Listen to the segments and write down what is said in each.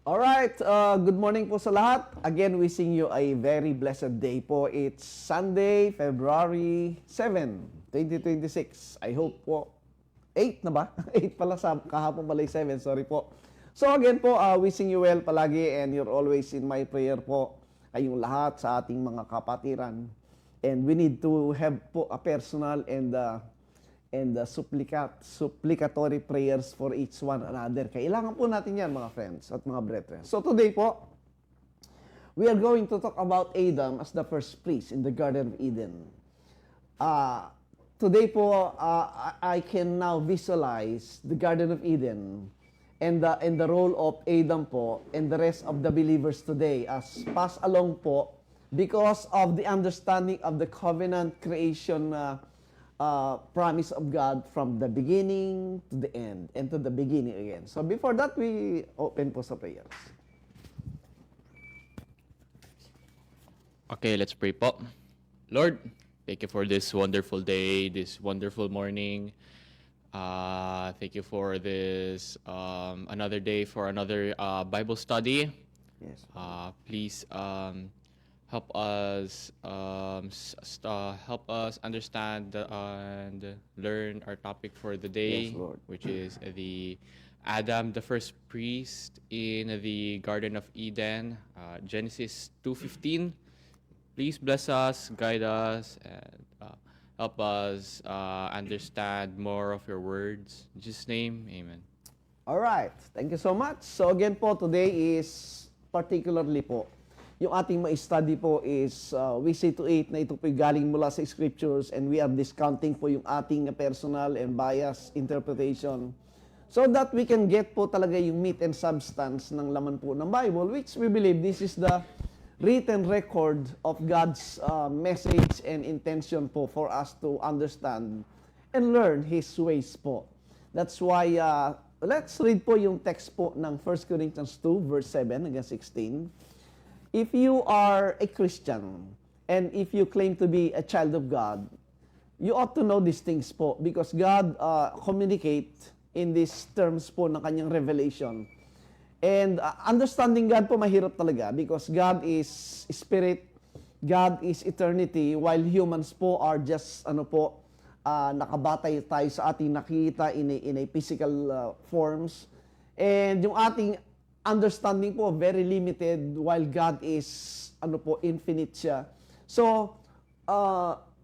Alright, good morning po sa lahat. Again, wishing you a very blessed day po. It's Sunday, February 7, 2026. I hope po, 8 na ba? 8 pala, kahapon pala 7, sorry po. So again po, wishing you well palagi and you're always in my prayer po. Kayong lahat sa ating mga kapatiran. And we need to have po a personal and supplicatory prayers for each one another. Kailangan po natin yan, mga friends at mga brethren. So today po, we are going to talk about Adam as the first priest in the Garden of Eden. Today po, I can now visualize the Garden of Eden and the role of Adam po and the rest of the believers today as pass along po because of the understanding of the covenant creation promise of God from the beginning to the end and to the beginning again. So before that, we open po sa prayers. Okay, let's pray po. Lord, thank you for this wonderful day, this wonderful morning. Thank you for this another day for another Bible study. Yes. Please help us understand and learn our topic for the day, Yes, Lord. which is the Adam, the first priest in the Garden of Eden, Genesis 2:15. Please bless us, guide us, and help us understand more of your words. In Jesus' name, amen. Alright, thank you so much. So again po, today is particularly po, yung ating ma-study po is we see to it na ito po galing mula sa scriptures and we are discounting po yung ating personal and biased interpretation so that we can get po talaga yung meat and substance ng laman po ng Bible, which we believe this is the written record of God's message and intention po for us to understand and learn His ways po. That's why, let's read po yung text po ng 1 Corinthians 2 verse 7 hanggang 16. If you are a Christian and if you claim to be a child of God, you ought to know these things po because God communicate in these terms po ng kanyang revelation. And understanding God po mahirap talaga because God is spirit, God is eternity, while humans po are just nakabatay tayo sa ating nakita in a physical forms. And yung ating understanding po very limited while God is infinite siya. So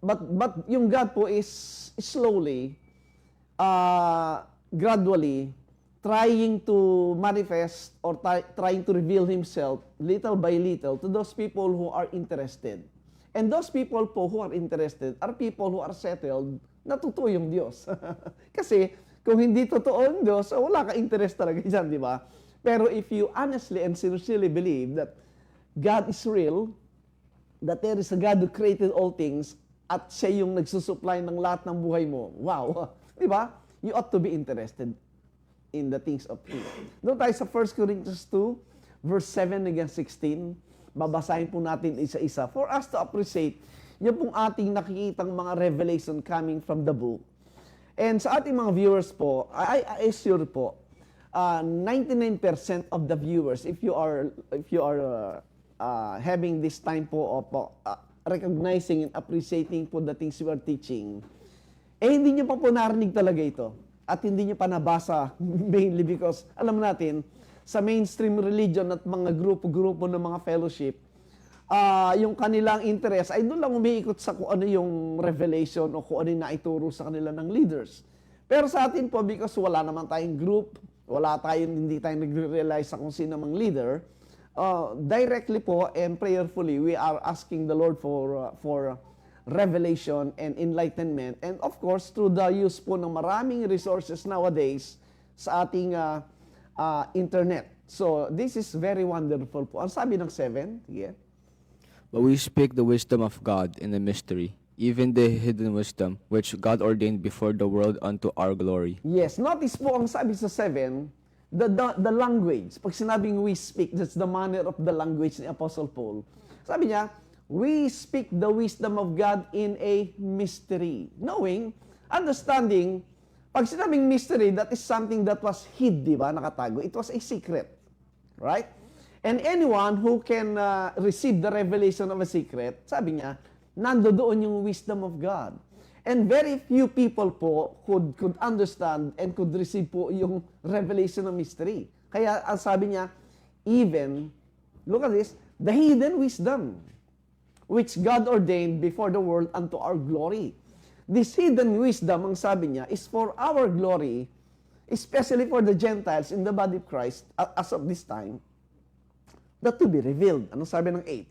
but yung God po is slowly gradually trying to manifest or trying to reveal himself little by little to those people who are interested. And those people po who are interested are people who are settled na totoo yung Diyos. Kasi kung hindi totoo yung Diyos, wala ka interest talaga dyan, di ba? Pero if you honestly and sincerely believe that God is real, that there is a God who created all things, at siya yung nagsusupply ng lahat ng buhay mo, wow, di ba? You ought to be interested in the things of Him. Doon tayo sa 1 Corinthians 2, verse 7 hanggang 16, babasahin po natin isa-isa for us to appreciate yung pong ating nakikitang mga revelation coming from the book. And sa ating mga viewers po, I assure po, 99% of the viewers, if you are having this time po of recognizing and appreciating po the things we are teaching, hindi nyo pa po narinig talaga ito. At hindi nyo pa nabasa mainly because alam natin, sa mainstream religion at mga grupo-grupo ng mga fellowship, yung kanilang interest ay doon lang umiikot sa kung ano yung revelation o kung ano yung naituro sa kanila ng leaders. Pero sa atin po, because wala naman tayong group, hindi tayo nagre-realize sa kung sino mang leader, directly po and prayerfully, we are asking the Lord for revelation and enlightenment. And of course, through the use po ng maraming resources nowadays sa ating internet. So, this is very wonderful po. Ang sabi ng 7, yeah. But we speak the wisdom of God in the mystery, even the hidden wisdom, which God ordained before the world unto our glory. Yes, notice po ang sabi sa 7, the language. Pag sinabing we speak, that's the manner of the language ni Apostle Paul. Sabi niya, we speak the wisdom of God in a mystery. Knowing, understanding Pag sinabing mystery, that is something that was hid, di ba? Nakatago. It was a secret. Right? And anyone who can receive the revelation of a secret, sabi niya, nandoon yung wisdom of God. And very few people po could understand and could receive po yung revelation of mystery. Kaya ang sabi niya, even, look at this, the hidden wisdom, which God ordained before the world unto our glory. This hidden wisdom, ang sabi niya, is for our glory, especially for the Gentiles in the body of Christ as of this time, that to be revealed. Anong sabi ng 8?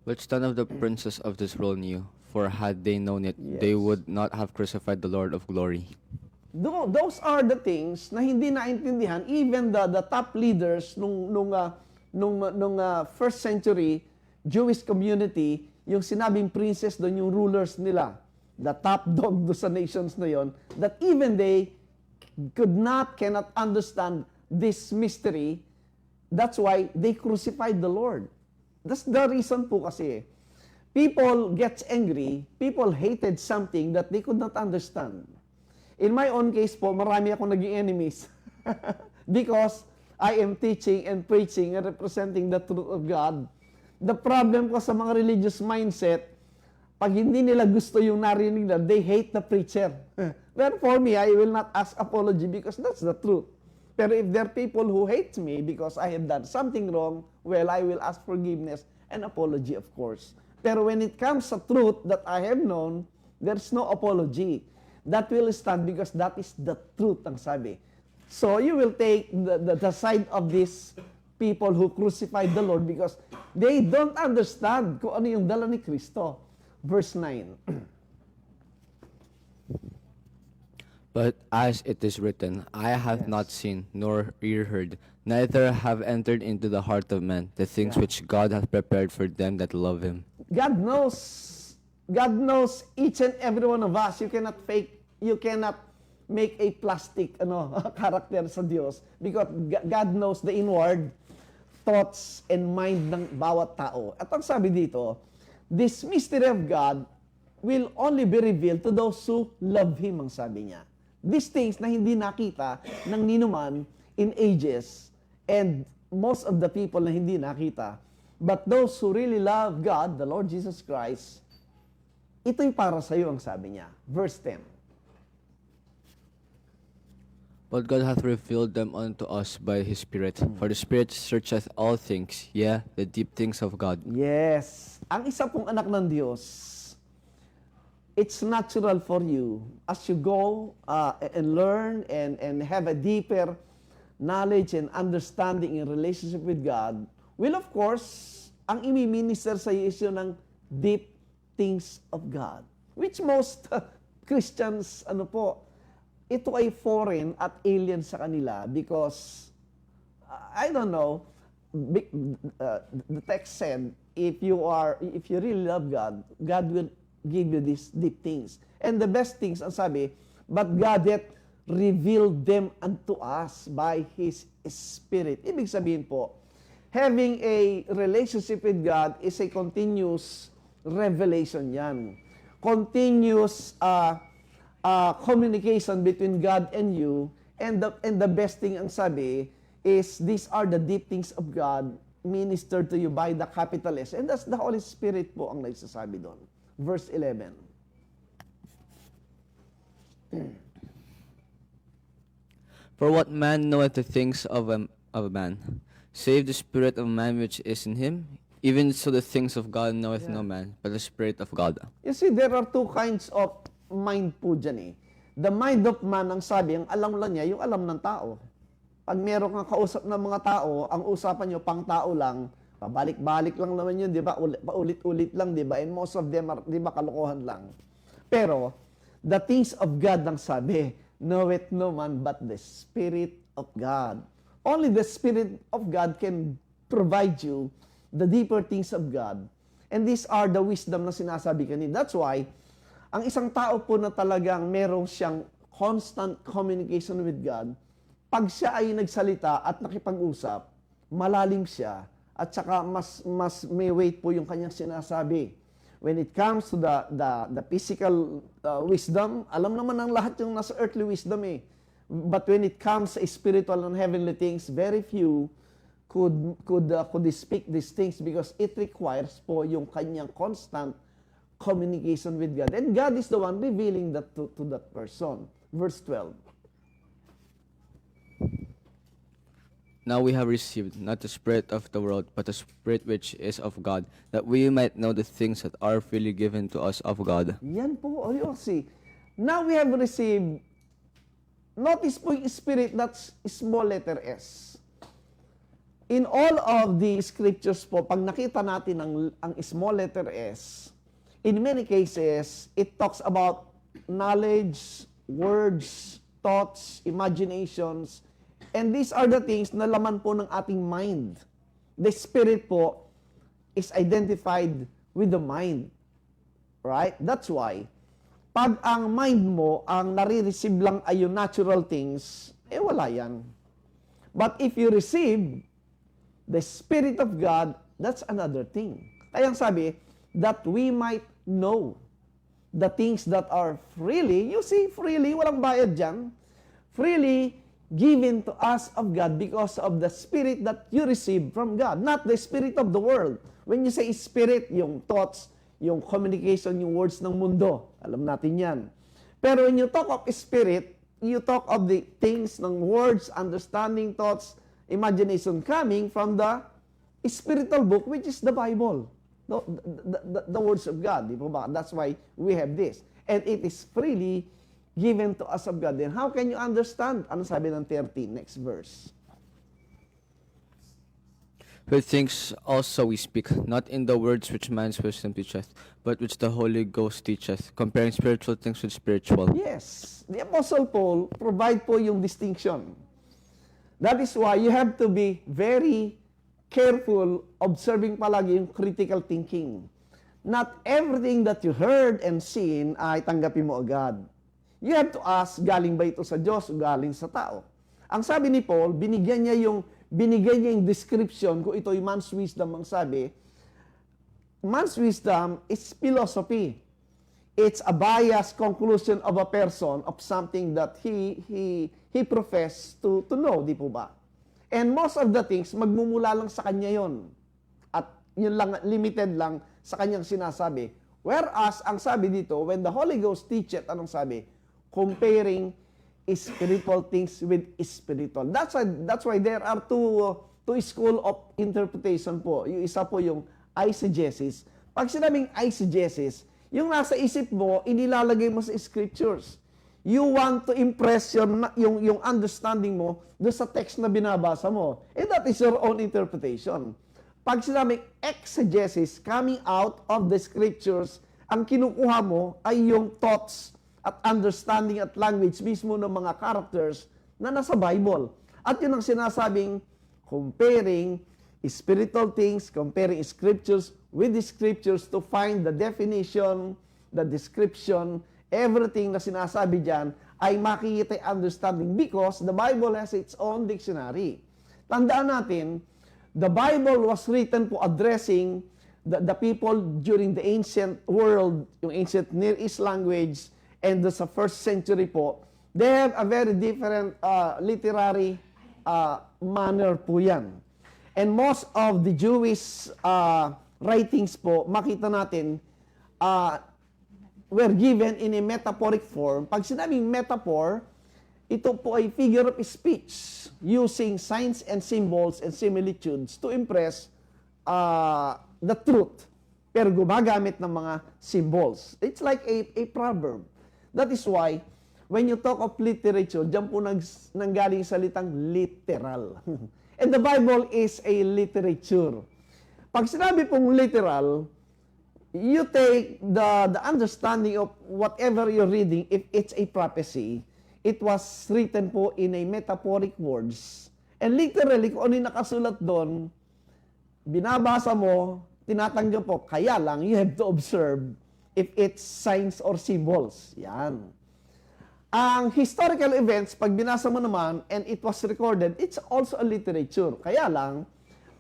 Which none of the princes of this world knew, for had they known it, they Yes. would not have crucified the Lord of glory. Those are the things na hindi naintindihan even the top leaders nung first century Jewish community, yung sinabing princess doon, yung rulers nila, the top dog do sa nations na yon, that even they cannot understand this mystery. That's why they crucified the Lord. That's the reason po kasi. People gets angry, people hated something that they could not understand. In my own case po, marami akong naging enemies. Because I am teaching and preaching and representing the truth of God. The problem ko sa mga religious mindset, pag hindi nila gusto yung narinig na, they hate the preacher. But for me, I will not ask apology because that's the truth. Pero if there are people who hate me because I have done something wrong, well, I will ask forgiveness and apology, of course. Pero when it comes to truth that I have known, there's no apology. That will stand because that is the truth, ang sabi. So you will take the side of these people who crucified the Lord because they don't understand kung ano yung dala ni Kristo. Verse 9. But as it is written, I have not seen, nor ear heard, neither have entered into the heart of man the things which God hath prepared for them that love him. God knows each and every one of us. You cannot make a plastic character sa Diyos because God knows the inward thoughts and mind ng bawat tao. At ang sabi dito, this mystery of God will only be revealed to those who love Him, ang sabi niya. These things na hindi nakita ng ninuman in ages and most of the people na hindi nakita. But those who really love God, the Lord Jesus Christ, ito'y para sa iyo, ang sabi niya. Verse 10. But God hath revealed them unto us by his Spirit. For the Spirit searcheth all things, yea, the deep things of God. Yes. Ang isa pong anak ng Diyos, it's natural for you as you go and learn and have a deeper knowledge and understanding in relationship with God. Well, of course, ang imi-minister sa iyo is yun ng deep things of God. Which most Christians, ito ay foreign at alien sa kanila because, I don't know, the text said, if you really love God, God will give you these deep things. And the best things, ang sabi, but God hath revealed them unto us by His Spirit. Ibig sabihin po, having a relationship with God is a continuous revelation yan. Continuous communication between God and you. And the best thing ang sabi is these are the deep things of God ministered to you by the capital S. And that's the Holy Spirit po ang nagsasabi doon. Verse 11. For what man knoweth the things of a man, save the spirit of man which is in him? Even so the things of God knoweth no man, but the Spirit of God. You see, there are two kinds of mind po dyan eh. The mind of man, ang sabi, ang alam lang niya, yung alam ng tao. Pag meron kang kausap ng mga tao, ang usapan nyo pang tao lang, pabalik-balik lang naman yun, di ba? Paulit-ulit lang, di ba? And most of them are, di ba, kalokohan lang. Pero, the things of God, ang sabi, knoweth no man but the Spirit of God. Only the Spirit of God can provide you the deeper things of God. And these are the wisdom na sinasabi kanina. That's why, ang isang tao po na talagang merong siyang constant communication with God, pag siya ay nagsalita at nakipag-usap, malalim siya at saka mas may weight po yung kanyang sinasabi. when it comes to the physical wisdom, alam naman ng lahat yung nasa earthly wisdom eh. But when it comes sa spiritual and heavenly things, very few could speak these things because it requires po yung kanyang constant communication with God. And God is the one revealing that to that person. Verse 12. Now we have received not the spirit of the world, but the spirit which is of God, that we might know the things that are freely given to us of God. Yan po, you see. Now we have received, notice po yung spirit, that's small letter S. In all of the scriptures po, pag nakita natin ang small letter S, in many cases, it talks about knowledge, words, thoughts, imaginations, and these are the things na laman po ng ating mind. The spirit po is identified with the mind. Right? That's why, pag ang mind mo, ang nare-receive lang ay yung natural things, wala yan. But if you receive the Spirit of God, that's another thing. Kaya ang sabi, that we might know the things that are freely, you see, freely, walang bayad dyan, freely given to us of God because of the Spirit that you receive from God, not the spirit of the world. When you say spirit, yung thoughts, yung communication, yung words ng mundo, alam natin yan. Pero when you talk of spirit, you talk of the things ng words, understanding, thoughts, imagination coming from the spiritual book, which is the Bible. The words of God. Di po ba? That's why we have this. And it is freely given to us of God. Then how can you understand? Ano sabi ng 13? Next verse. Who things also we speak, not in the words which man's wisdom teacheth, but which the Holy Ghost teacheth, comparing spiritual things with spiritual. Yes. The Apostle Paul provide po yung distinction. That is why you have to be very careful observing palagi yung critical thinking. Not everything that you heard and seen ay tanggapin mo agad. You have to ask, galing ba ito sa Diyos o galing sa tao? Ang sabi ni Paul, binigyan niya yung description kung ito yung man's wisdom. Ang sabi, man's wisdom is philosophy. It's a biased conclusion of a person of something that he profess to know, di po ba? And most of the things, magmumula lang sa kanya yon. At yun lang, limited lang sa kanyang sinasabi. Whereas, ang sabi dito, when the Holy Ghost teacheth, anong sabi? Comparing spiritual things with spiritual. That's why there are two school of interpretation po. Yung isa po yung eisegesis. Pag sinabing eisegesis, yung nasa isip mo, inilalagay mo sa scriptures. You want to impress yung understanding mo doon sa text na binabasa mo. And that is your own interpretation. Pag sinabing exegesis, coming out of the scriptures, ang kinukuha mo ay yung thoughts at understanding at language mismo ng mga characters na nasa Bible. At yun ang sinasabing comparing spiritual things, comparing scriptures with the scriptures to find the definition, the description, everything na sinasabi dyan ay makikita understanding because the Bible has its own dictionary. Tandaan natin, the Bible was written po addressing the people during the ancient world, yung ancient Near East language, and sa first century po, they have a very different literary manner po yan. And most of the Jewish writings po, makita natin, were given in a metaphoric form. Pag sinabing metaphor, ito po ay figure of speech using signs and symbols and similitudes to impress the truth. Pero gumagamit ng mga symbols. It's like a proverb. That is why, when you talk of literature, diyan po nanggaling salitang literal. And the Bible is a literature. Pag sinabi pong literal, you take the understanding of whatever you're reading, if it's a prophecy, it was written po in a metaphoric words. And literally, kung ano yung nakasulat doon, binabasa mo, tinatanggap po, kaya lang, you have to observe if it's signs or symbols. Yan. Ang historical events, pag binasa mo naman, and it was recorded, it's also a literature. Kaya lang,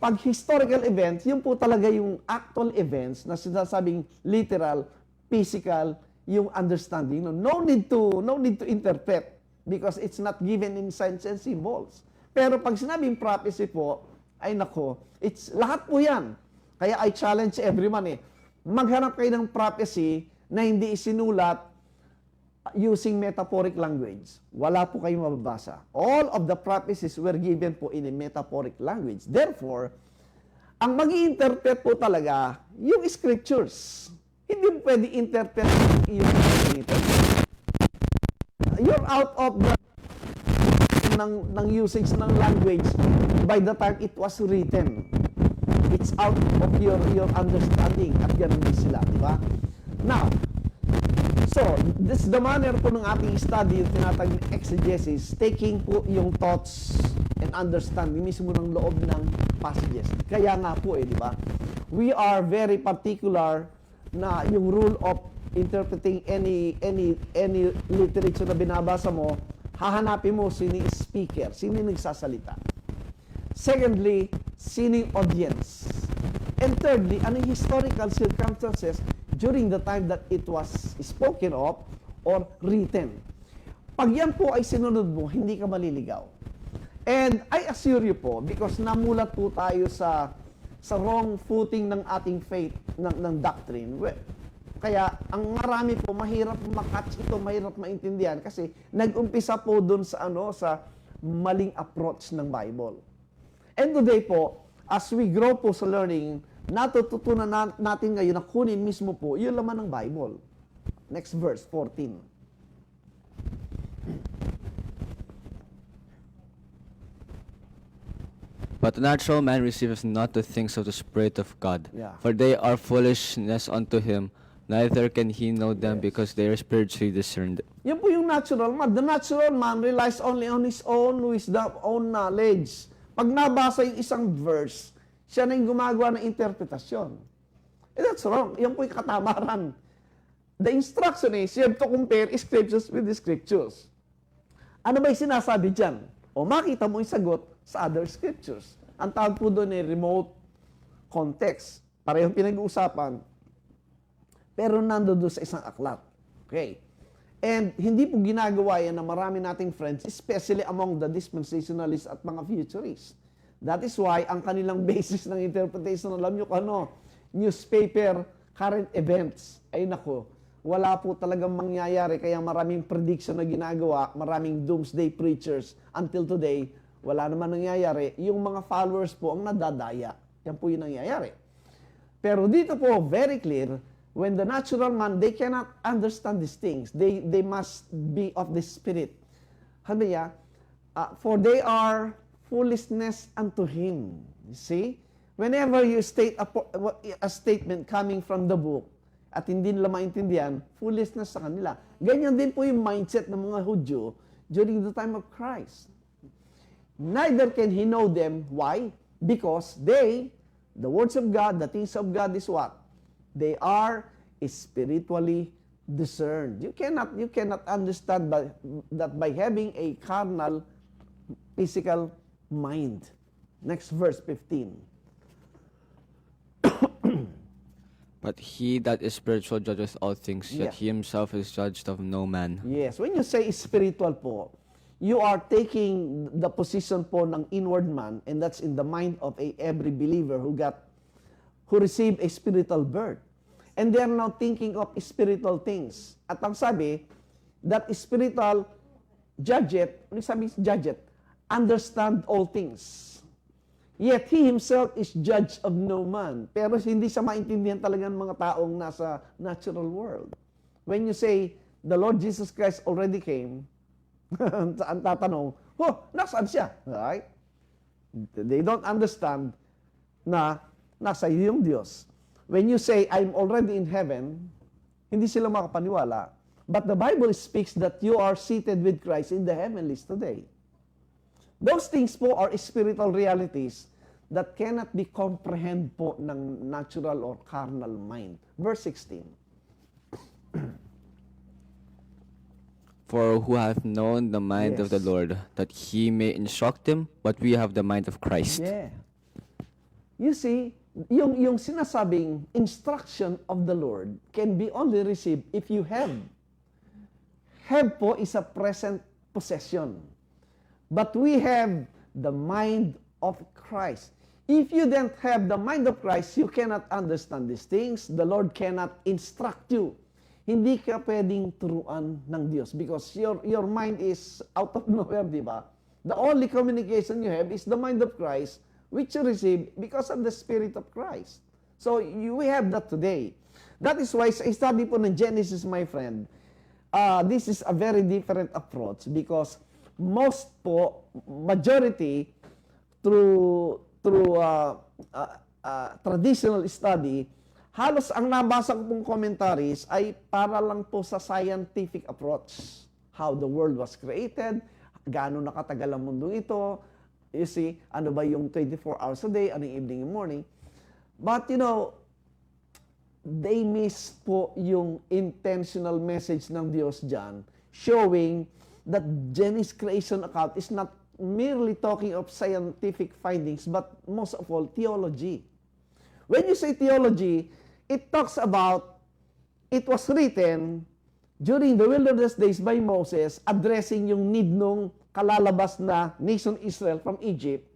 Pag historical events, yun po talaga yung actual events na sinasabing literal, physical, yung understanding. No need to interpret because it's not given in signs and symbols. Pero pag sinabing prophecy po, ay nako, it's lahat po yan. Kaya I challenge everyone maghanap kayo ng prophecy na hindi isinulat using metaphoric language. Wala po kayong mababasa. All of the prophecies were given po in a metaphoric language. Therefore, ang mag-i-interpret po talaga yung scriptures. Hindi mo pwede interpret yung you're out of the ng usage ng language by the time it was written. It's out of your understanding at ganun din sila, di ba? Now, so, this the manner po ng ating study, yung tinatawag na exegesis, taking po yung thoughts and understanding mismo ng loob ng passages. Kaya nga po di ba? We are very particular na yung rule of interpreting any literature na binabasa mo, hahanapin mo sino yung speaker, sino yung nagsasalita. Secondly, sino yung audience. And thirdly, ano yung historical circumstances during the time that it was spoken of or written. Pag yan po ay sinunod mo, hindi ka maliligaw. And I assure you po, because namulat po tayo sa wrong footing ng ating faith, ng doctrine. Kaya ang marami po, mahirap makatch ito, mahirap maintindihan kasi nag-umpisa po dun sa sa maling approach ng Bible. And today po, as we grow po sa learning, natututunan natin ngayon na kunin mismo po yung laman ng Bible. Next verse, 14. But the natural man receiveth not the things of the Spirit of God, Yeah. for they are foolishness unto him, neither can he know them because they are spiritually discerned. Yan po yung natural man. The natural man relies only on his own wisdom, own knowledge. Pag nabasa yung isang verse, siya na yung gumagawa ng interpretasyon. That's wrong. Yan po yung katamaran. The instruction is, you have to compare scriptures with the scriptures. Ano ba yung sinasabi dyan? O makita mo yung sagot sa other scriptures. Ang tawag po doon ay remote context. Parehong pinag-uusapan, pero nando doon sa isang aklat. Okay. And hindi po ginagawa yan ng marami nating friends, especially among the dispensationalists at mga futurists. That is why ang kanilang basis ng interpretation, alam nyo kung newspaper, current events, ay nako, wala po talagang mangyayari. Kaya maraming prediction na ginagawa, maraming doomsday preachers. Until today, wala naman nangyayari. Yung mga followers po ang nadadaya. Yan po yung nangyayari. Pero dito po, very clear, when the natural man, they cannot understand these things. They must be of the Spirit. Sabi niya, for they are foolishness unto him. You see? Whenever you state a statement coming from the book at hindi nila maintindihan, foolishness sa kanila. Ganyan din po yung mindset ng mga Hudyo during the time of Christ. Neither can he know them. Why? Because the words of God, the things of God is what? They are spiritually discerned. You cannot understand that by having a carnal, physical mind. Next verse, 15. But he that is spiritual judgeth all things, Yeah. yet he himself is judged of no man. Yes, when you say spiritual po, you are taking the position po ng inward man, and that's in the mind of every believer who received a spiritual birth. And they are now thinking of spiritual things. At ang sabi, that spiritual judgeth, ano sabi judgeth? Understand all things. Yet he himself is judge of no man. Pero hindi siya maintindihan talaga ng mga taong nasa natural world. When you say, the Lord Jesus Christ already came, ang tatanong, nasaan siya? Right? They don't understand na nasa iyo yung Diyos. When you say, I'm already in heaven, hindi sila makapaniwala. But the Bible speaks that you are seated with Christ in the heavenlies today. Those things po are spiritual realities that cannot be comprehend po ng natural or carnal mind. Verse 16. For who hath known the mind of the Yes. Lord, that he may instruct him, but we have the mind of Christ. Yeah. You see, yung sinasabing instruction of the Lord can be only received if you have. Have po is a present possession. But we have the mind of Christ. If you don't have the mind of Christ, you cannot understand these things. The Lord cannot instruct you. Hindi ka pwedeng turuan ng Diyos because your mind is out of nowhere, di ba? The only communication you have is the mind of Christ, which you receive because of the Spirit of Christ. So, we have that today. That is why sa study po ng Genesis, my friend, this is a very different approach because most po, majority, through traditional study, halos ang nabasa ko pong commentaries ay para lang po sa scientific approach. How the world was created, gaano nakatagal ang mundo ito, you see, ano ba yung 24 hours a day, ano yung evening and morning. But you know, they miss po yung intentional message ng Diyos dyan, showing that Genesis creation account is not merely talking of scientific findings, but most of all, theology. When you say theology, it talks about, it was written during the wilderness days by Moses, addressing yung need nung kalalabas na nation Israel from Egypt.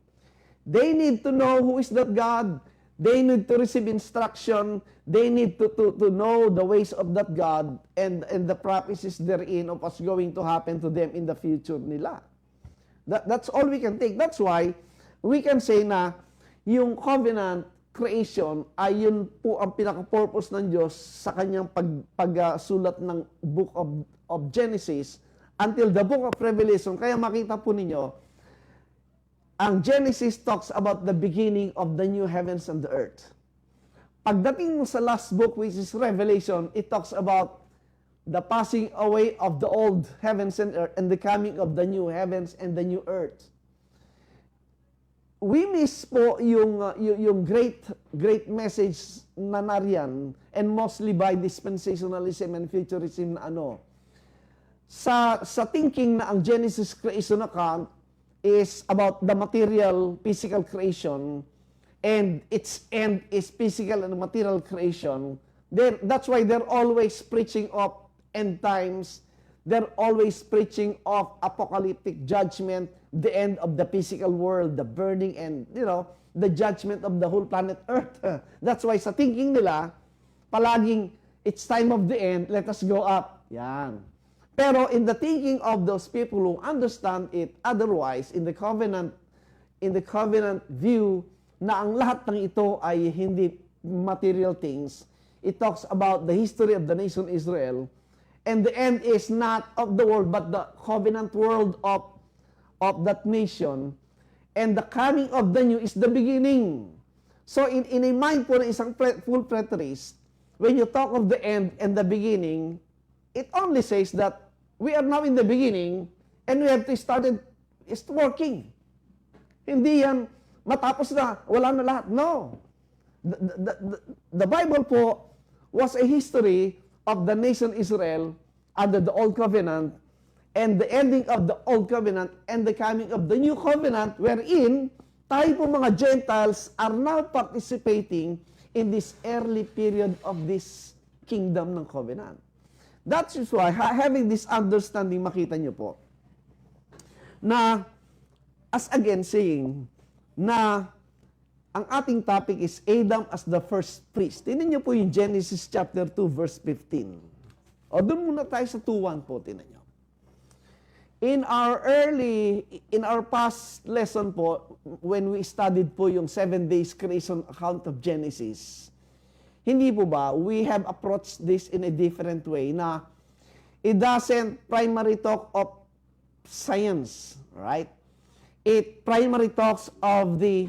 They need to know who is that God. They need to receive instruction. They need to know the ways of that God and the prophecies therein of what's going to happen to them in the future nila. That's all we can take. That's why we can say na yung covenant creation ay yun po ang pinaka-purpose ng Diyos sa kanyang pagsulat ng book of Genesis until the book of Revelation. Kaya makita po ninyo, ang Genesis talks about the beginning of the new heavens and the earth. Pagdating mo sa last book, which is Revelation, it talks about the passing away of the old heavens and earth and the coming of the new heavens and the new earth. We miss po yung great message na nariyan, and mostly by dispensationalism and futurism na ano. Sa thinking na ang Genesis creation account is about the material, physical creation, and its end is physical and material creation. That's why they're always preaching of end times. They're always preaching of apocalyptic judgment, the end of the physical world, the burning, and, you know, the judgment of the whole planet Earth. That's why sa thinking nila, palaging, it's time of the end, let us go up. Yan. Pero in the thinking of those people who understand it otherwise, in the covenant view, na ang lahat ng ito ay hindi material things, it talks about the history of the nation Israel, and the end is not of the world, but the covenant world of that nation, and the coming of the new is the beginning. So in a mind po ng isang full preterist, when you talk of the end and the beginning, it only says that we are now in the beginning and we have to start it working. Hindi yan matapos na, wala na lahat. No. The Bible po was a history of the nation Israel under the Old Covenant, and the ending of the Old Covenant and the coming of the New Covenant, wherein tayo po mga Gentiles are now participating in this early period of this kingdom ng covenant. That's why, having this understanding, makita nyo po, na, as again saying, na ang ating topic is Adam as the first priest. Tingnan nyo po yung Genesis chapter 2, verse 15. O, doon muna tayo sa 2:1 po, tingnan nyo. In our past lesson po, when we studied po yung 7 days creation account of Genesis, hindi po ba, we have approached this in a different way na it doesn't primarily talk of science, right? It primarily talks of the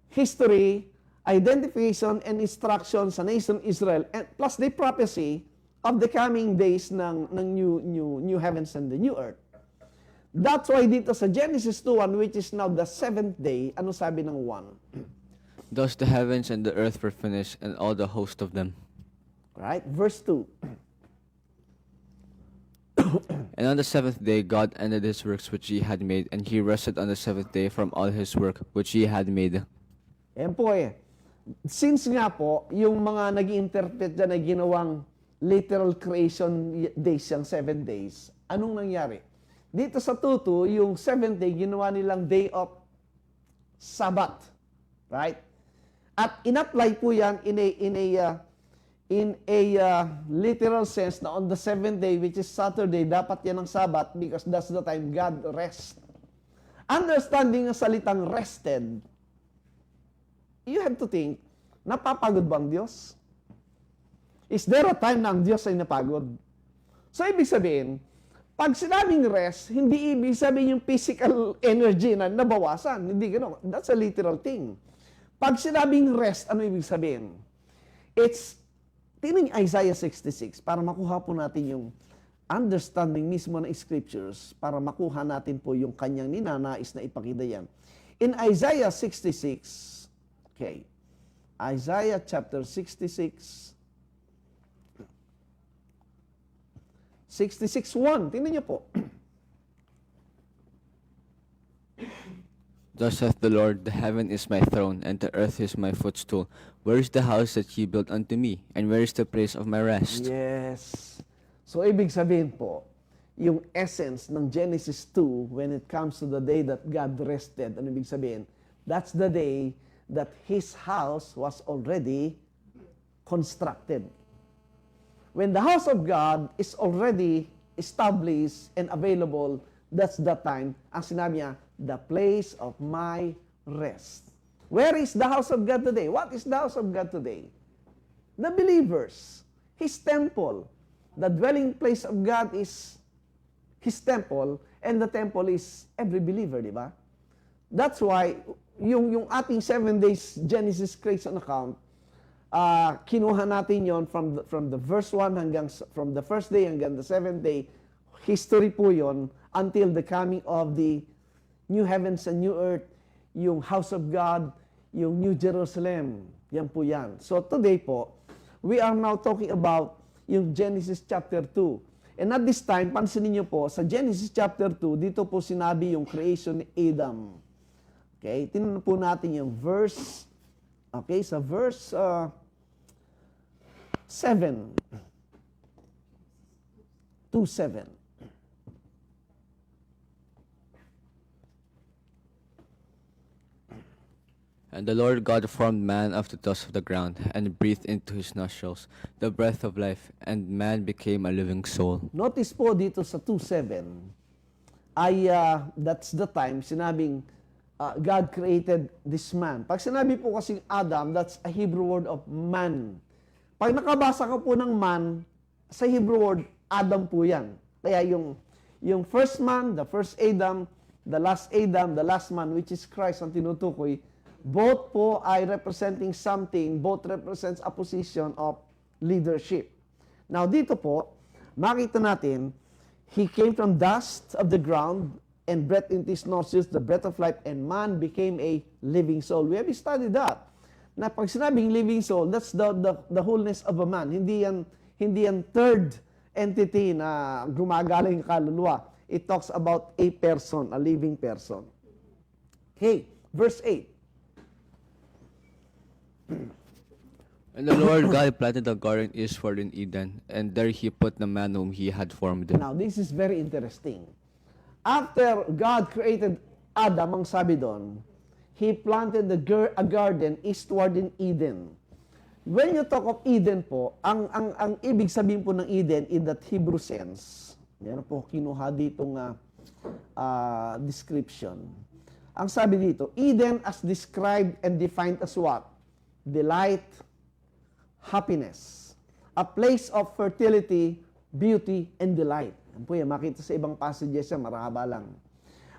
history, identification, and instruction sa nation Israel, and plus the prophecy of the coming days ng new heavens and the new earth. That's why dito sa Genesis 2:1, which is now the 7th day, ano sabi ng 1? Thus the heavens and the earth were finished, and all the host of them. Right? Verse 2. And on the 7th day God ended his works which he had made, and he rested on the 7th day from all his work which he had made. Ayan po eh. Since nga po, yung mga nag-interpret dyan ay ginawang literal creation days, yung 7 days, anong nangyari? Dito sa tutu, yung 7th day, ginawa nilang day of Sabbath. Right? At in-apply po yan in a literal sense na on the 7th day, which is Saturday, dapat yan ang Sabbath because that's the time God rest. Understanding ang salitang rested, you have to think, napapagod ba ang Diyos? Is there a time na ang Diyos ay napagod? So, ibig sabihin, pag sinabing rest, hindi ibig sabihin yung physical energy na nabawasan. Hindi gano'n. That's a literal thing. Pag sinabing rest, ano ibig sabihin? Tingnan niyo Isaiah 66 para makuha po natin yung understanding mismo ng scriptures para makuha natin po yung kanyang ninanais na ipakita yan. In Isaiah 66, okay, Isaiah chapter 66, 66:1. Tingnan niyo po. Thus saith the Lord, the heaven is my throne, and the earth is my footstool. Where is the house that ye built unto me, and where is the place of my rest? Yes. So, ibig sabihin po, yung essence ng Genesis 2, when it comes to the day that God rested, ano ibig sabihin? That's the day that His house was already constructed. When the house of God is already established and available, that's the time, ang sinabi niya, the place of my rest. Where is the house of God today? What is the house of God today? The believers. His temple. The dwelling place of God is His temple, and the temple is every believer, di ba? That's why, yung ating 7 days Genesis creation account, kinuha natin yon from the verse 1 from the first day hanggang the 7th day, history po yon until the coming of the new heavens and new earth, yung house of God, yung New Jerusalem. Yan po yan. So today po, we are now talking about yung Genesis chapter 2. And at this time, pansinin niyo po, sa Genesis chapter 2, dito po sinabi yung creation ni Adam. Okay? Tingnan po natin yung verse, okay, sa verse 7. 2:7. And the Lord God formed man of the dust of the ground, and breathed into his nostrils the breath of life, and man became a living soul. Notice po dito sa 2:7, ay that's the time sinabing God created this man. Pag sinabi po kasing Adam, that's a Hebrew word of man. Pag nakabasa ka po ng man, sa Hebrew word, Adam po yan. Kaya yung first man, the first Adam, the last man, which is Christ ang tinutukoy, both po ay representing something, both represents a position of leadership. Now dito po, makita natin, He came from dust of the ground and breathed into his nostrils the breath of life, and man became a living soul. We have studied that. Na pag sinabing living soul, that's the wholeness of a man. Hindi yan third entity na gumagaling kaluluwa. It talks about a person, a living person. Okay, verse 8. And the Lord God planted a garden eastward in Eden, and there he put the man whom he had formed. Now, this is very interesting. After God created Adam, ang sabi doon, He planted a garden eastward in Eden. When you talk of Eden po, ang ibig sabihin po ng Eden in that Hebrew sense, yan po kinuha ditong description. Ang sabi dito, Eden as described and defined as what? Delight, happiness, a place of fertility, beauty, and delight. Yan po yan, makita sa ibang passages yan, marahaba lang.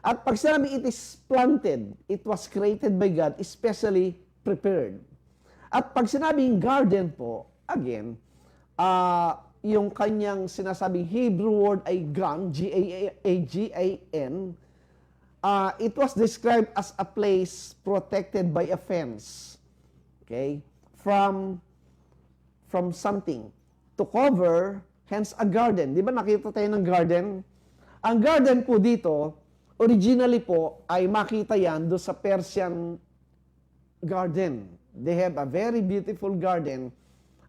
At pag sinabi it is planted, it was created by God, especially prepared. At pag sinabing garden po, again, yung kanyang sinasabing Hebrew word ay gan, G-A-G-A-N, it was described as a place protected by a fence. Okay? From something. To cover, hence a garden. Di ba nakita tayo ng garden? Ang garden po dito, originally po, ay makita yan do sa Persian garden. They have a very beautiful garden.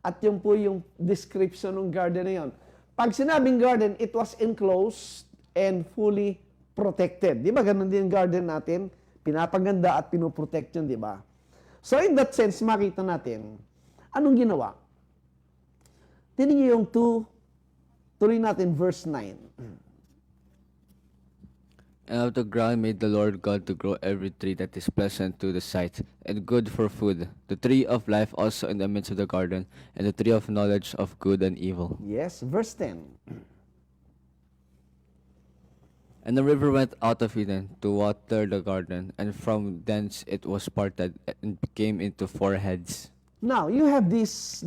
At yun po yung description ng garden na yun. Pag sinabing garden, it was enclosed and fully protected. Di ba ganun din yung garden natin? Pinapaganda at pinoprotect yun, di ba? So in that sense, makita natin, anong ginawa? Tingnan niyo yung tuloy natin verse 9. And of the ground made the Lord God to grow every tree that is pleasant to the sight, and good for food, the tree of life also in the midst of the garden, and the tree of knowledge of good and evil. Yes, verse 10. And the river went out of Eden to water the garden, and from thence it was parted, and became into 4 heads. Now, you have these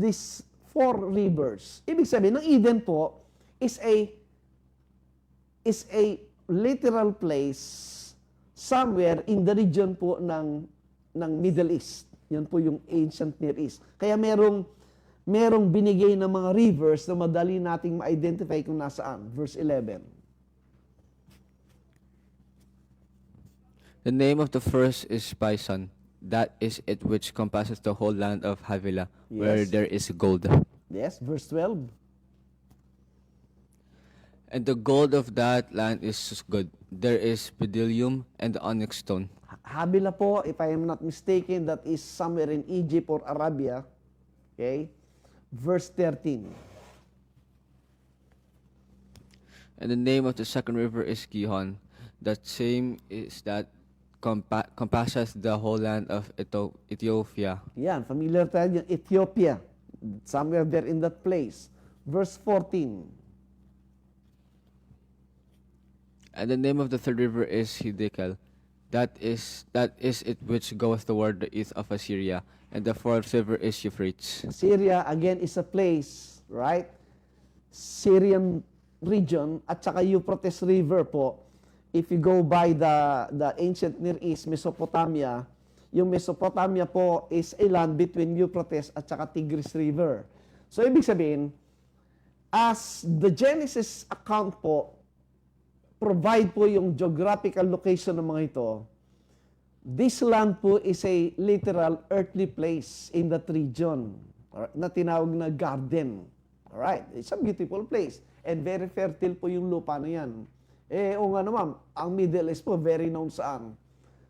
4 rivers. Ibig sabihin, ng Eden po is a literal place somewhere in the region po ng Middle East. Yan po yung ancient Near East. Kaya merong binigay na mga rivers na madali nating ma-identify kung nasaan. Verse 11. The name of the first is Pison. That is it which compasses the whole land of Havilah, where Yes. there is gold. Yes, verse 12. And the gold of that land is good. There is bdellium and the onyx stone. Havilah po, if I am not mistaken, that is somewhere in Egypt or Arabia. Okay? Verse 13. And the name of the second river is Gihon. That same is that compasses the whole land of Ethiopia. Yan, familiar tayo dyan. Ethiopia. Somewhere there in that place. Verse 14. And the name of the third river is Hiddekel. That is it which goeth toward the east of Assyria. And the fourth river is Euphrates. Syria, again, is a place, right? Syrian region, at saka Euphrates River po. If you go by the ancient Near East, Mesopotamia, yung Mesopotamia po is a land between Euphrates at saka Tigris River. So, ibig sabihin, as the Genesis account po, provide po yung geographical location ng mga ito, this land po is a literal earthly place in that region, alright, na tinawag na garden. Alright, it's a beautiful place. And very fertile po yung lupa na yan. O nga naman, ang Middle East po, very known saan?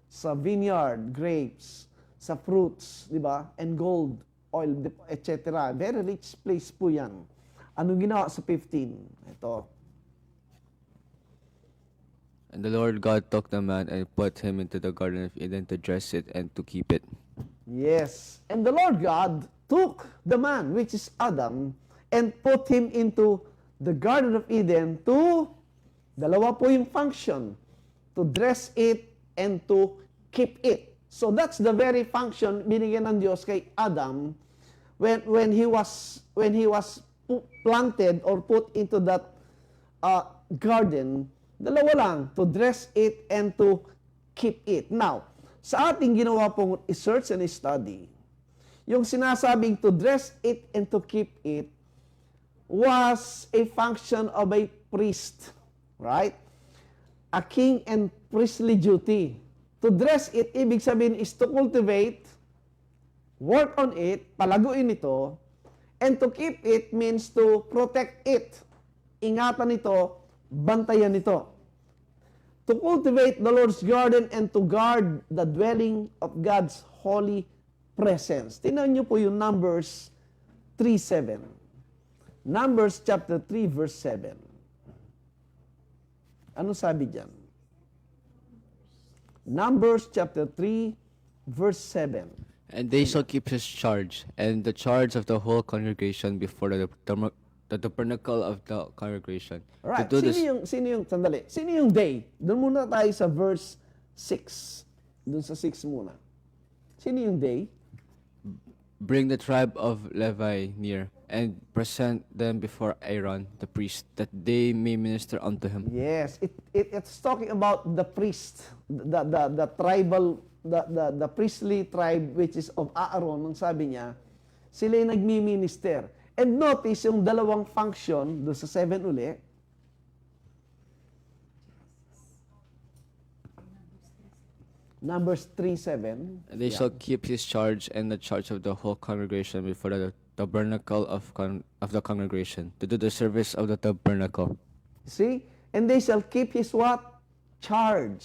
Sa vineyard, grapes, sa fruits, di ba? And gold, oil, etc. Very rich place po yan. Anong ginawa sa 15? Ito. And the Lord God took the man and put him into the garden of Eden to dress it and to keep it. Yes. And the Lord God took the man, which is Adam, and put him into the Garden of Eden to, dalawa po yung function, to dress it and to keep it. So that's the very function binigyan ng Diyos kay Adam when he was planted or put into that garden. Dalawa lang, to dress it and to keep it. Now, sa ating ginawa pong research and study, yung sinasabing to dress it and to keep it was a function of a priest, right? A king and priestly duty. To dress it, ibig sabihin is to cultivate, work on it, palaguin ito, and to keep it means to protect it. Ingatan ito, bantayan ito. To cultivate the Lord's garden and to guard the dwelling of God's holy presence. Tingnan niyo po yung Numbers 3:7. Numbers chapter 3 verse 7. Ano sabi diyan? Numbers chapter 3 verse 7. And they shall keep his charge, and the charge of the whole congregation before the tabernacle of the congregation. Alright, To do this, sino yung day? Doon muna tayo sa verse 6. Doon sa 6 muna. Sino yung day? bring the tribe of Levi near, and present them before Aaron the priest, that they may minister unto him. Yes, it's talking about the priest, the tribal, the priestly tribe which is of Aaron. Ang sabi niya, sila yung nagmi-minister. And notice yung dalawang function doon sa 7 uli. Numbers 3:7. They shall keep his charge and the charge of the whole congregation before the tabernacle of the congregation, to do the service of the tabernacle. See? And they shall keep his what? Charge.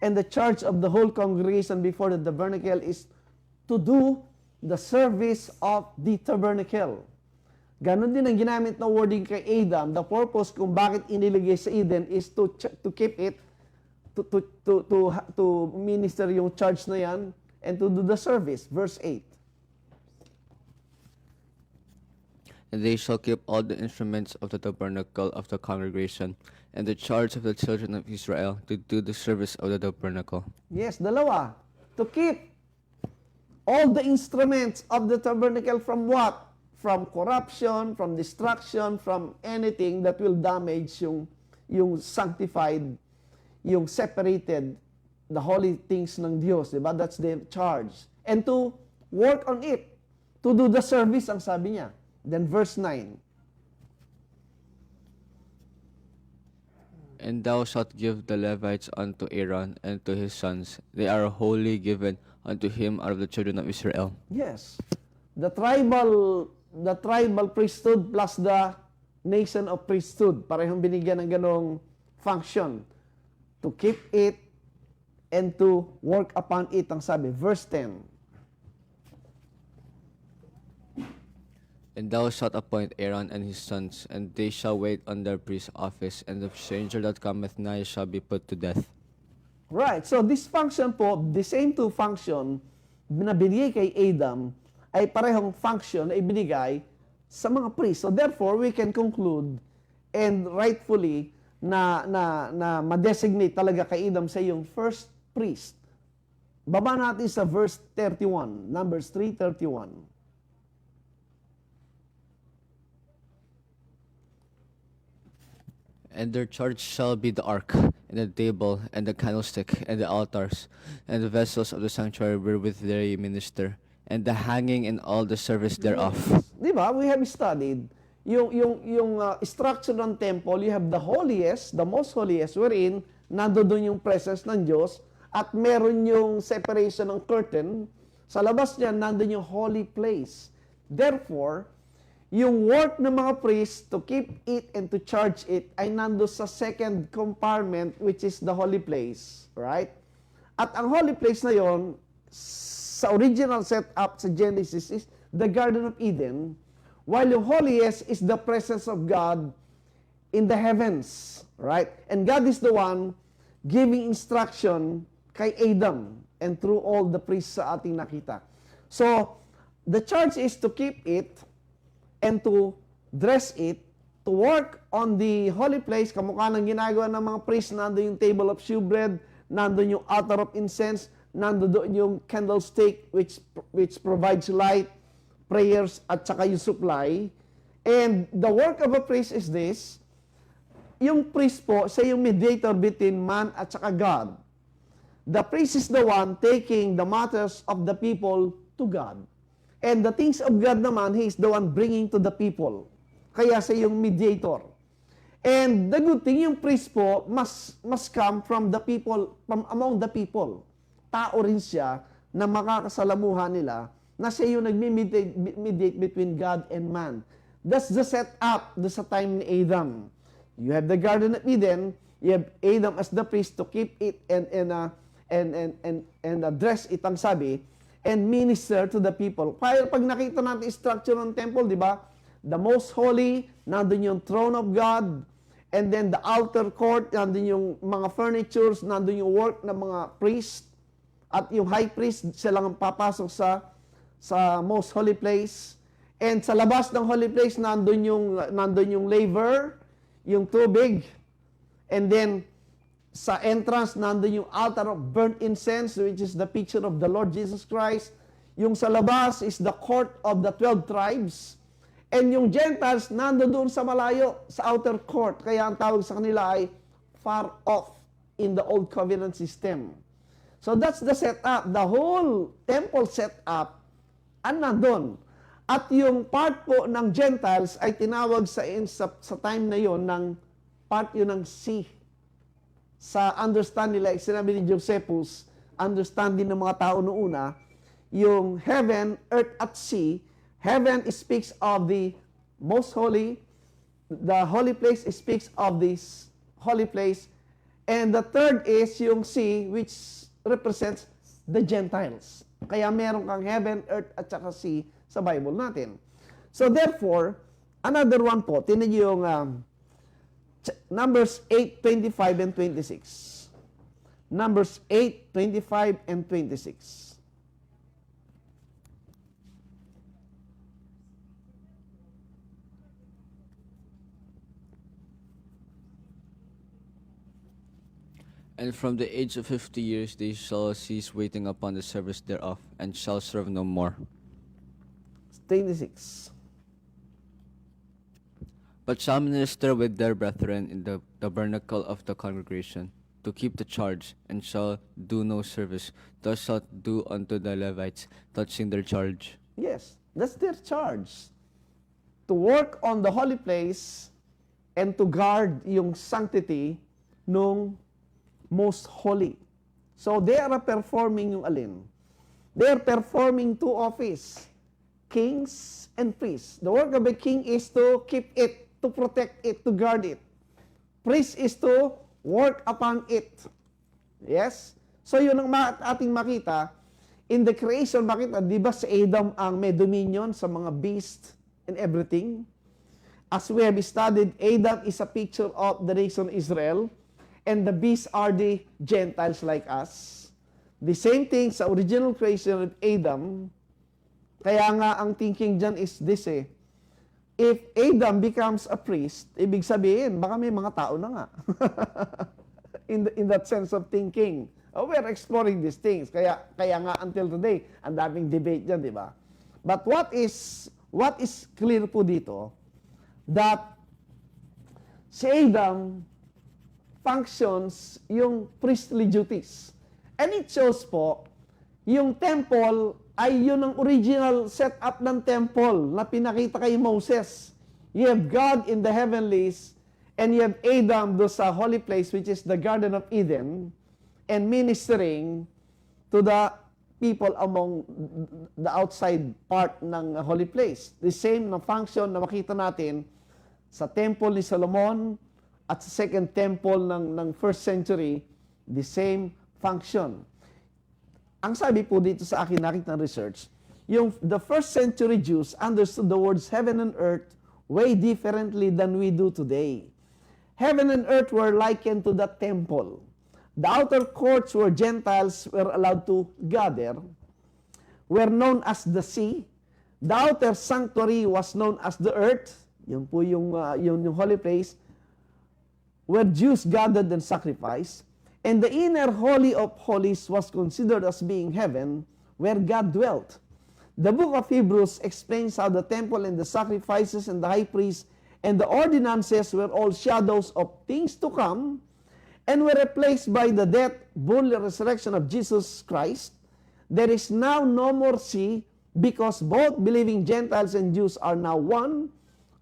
And the charge of the whole congregation before the tabernacle is to do the service of the tabernacle. Ganon din ang ginamit na wording kay Adam. The purpose kung bakit iniligay sa Eden is to keep it, to minister yung charge na yan, and to do the service. Verse 8. And they shall keep all the instruments of the tabernacle of the congregation, and the charge of the children of Israel to do the service of the tabernacle. Yes, dalawa. To keep all the instruments of the tabernacle from what? From corruption, from destruction, from anything that will damage yung sanctified, yung separated, the holy things ng Diyos. Diba? That's the charge. And to work on it. To do the service, ang sabi niya. Then verse 9. And thou shalt give the Levites unto Aaron and to his sons. They are wholly given unto him out of the children of Israel. Yes. The tribal priesthood plus the nation of priesthood. Parehong binigyan ng ganong function. To keep it and to work upon it, ang sabi. Verse 10. And thou shalt appoint Aaron and his sons, and they shall wait on their priest's office, and the stranger that cometh nigh shall be put to death. Right. So this function po, the same two function na binigay kay Adam ay parehong function na ibinigay sa mga priest. So therefore, we can conclude and rightfully na ma-designate talaga kay Adam sa yung first priest. Baba natin sa verse 31, Numbers 3:31. And their charge shall be the ark, and the table, and the candlestick, and the altars, and the vessels of the sanctuary wherewith they minister, and the hanging and all the service thereof. Di ba? We have studied yung structure ng temple. You have the holiest, the most holiest, wherein nandoon yung presence ng Diyos, at meron yung separation ng curtain. Sa labas niyan, nandoon yung holy place. Therefore, yung work ng mga priests to keep it and to charge it ay nando sa second compartment, which is the holy place. Right? At ang holy place na yon, sa original setup sa Genesis is the Garden of Eden, while yung holiest is the presence of God in the heavens. Right? And God is the one giving instruction kay Adam and through all the priests sa ating nakita. So, the charge is to keep it and to dress it, to work on the holy place, kamukha ng ginagawa ng mga priests, nandun yung table of shewbread, nandun yung altar of incense, nandun yung candlestick which provides light, prayers, at saka yung supply. And the work of a priest is this, yung priest po, siya yung mediator between man at saka God. The priest is the one taking the matters of the people to God. And the things of God naman, He is the one bringing to the people. Kaya siya yung mediator. And the good thing, yung priest po must come from the people, from among the people. Tao rin siya na makakasalamuha nila na siya yung nag-mediate between God and man. That's the setup sa time ni Adam. You have the Garden of Eden, you have Adam as the priest to keep it and address it, ang sabi, and minister to the people. Kaya pag nakita natin structure ng temple, di ba? The most holy, nandun yung throne of God, and then the altar court, nandun yung mga furnitures, nandun yung work ng mga priest, at yung high priest, sila ang papasok sa most holy place. And sa labas ng holy place, nandun yung laver, yung tubig, and then sa entrance, nandun yung altar of burnt incense, which is the picture of the Lord Jesus Christ. Yung sa labas is the court of the 12 tribes. And yung Gentiles, nandun doon sa malayo, sa outer court. Kaya ang tawag sa kanila ay far off in the Old Covenant system. So that's the setup. The whole temple setup, nandun. At yung part po ng Gentiles ay tinawag sa time na yon ng part yun ng sea. Sa understand nila, sinabi ni Josephus, understanding ng mga tao noong una, yung heaven, earth, at sea. Heaven speaks of the most holy. The holy place speaks of this holy place. And the third is yung sea, which represents the Gentiles. Kaya meron kang heaven, earth, at saka sea sa Bible natin. So therefore, another one po, tinan niyo yung Numbers 8:25 and 26. Numbers 8:25 and 26. And from the age of 50 years they shall cease waiting upon the service thereof, and shall serve no more. 26. But shall minister with their brethren in the tabernacle of the congregation, to keep the charge, and shall do no service. Thus shalt do unto the Levites, touching their charge. Yes, that's their charge. To work on the holy place and to guard yung sanctity nung most holy. So they are performing yung alin? They are performing two office, kings and priests. The work of a king is to keep it, to protect it, to guard it. Priest is to work upon it. Yes? So yun ang ating makita. In the creation, makita, di ba si Adam ang may dominion sa mga beast and everything? As we have studied, Adam is a picture of the nation Israel, and the beasts are the Gentiles like us. The same thing sa original creation of Adam. Kaya nga ang thinking dyan is this if Adam becomes a priest, ibig sabihin, baka may mga tao na nga. in that sense of thinking. We're exploring these things. Kaya nga until today, ang daming debate dyan, di ba? But what is clear po dito, that si Adam functions yung priestly duties. And it shows po, yung temple ay yun ang original setup ng temple na pinakita kay Moses. You have God in the heavenlies, and you have Adam do sa holy place, which is the Garden of Eden, and ministering to the people among the outside part ng holy place. The same na function na makita natin sa temple ni Solomon at sa second temple ng first century, the same function. Ang sabi po dito sa akin nakita ng research, the first century Jews understood the words heaven and earth way differently than we do today. Heaven and earth were likened to the temple. The outer courts where Gentiles were allowed to gather were known as the sea. The outer sanctuary was known as the earth. Yun po yung holy place where Jews gathered and sacrificed. And the inner holy of holies was considered as being heaven, where God dwelt. The book of Hebrews explains how the temple and the sacrifices and the high priest and the ordinances were all shadows of things to come, and were replaced by the death, burial, resurrection of Jesus Christ. There is now no more sea, because both believing Gentiles and Jews are now one.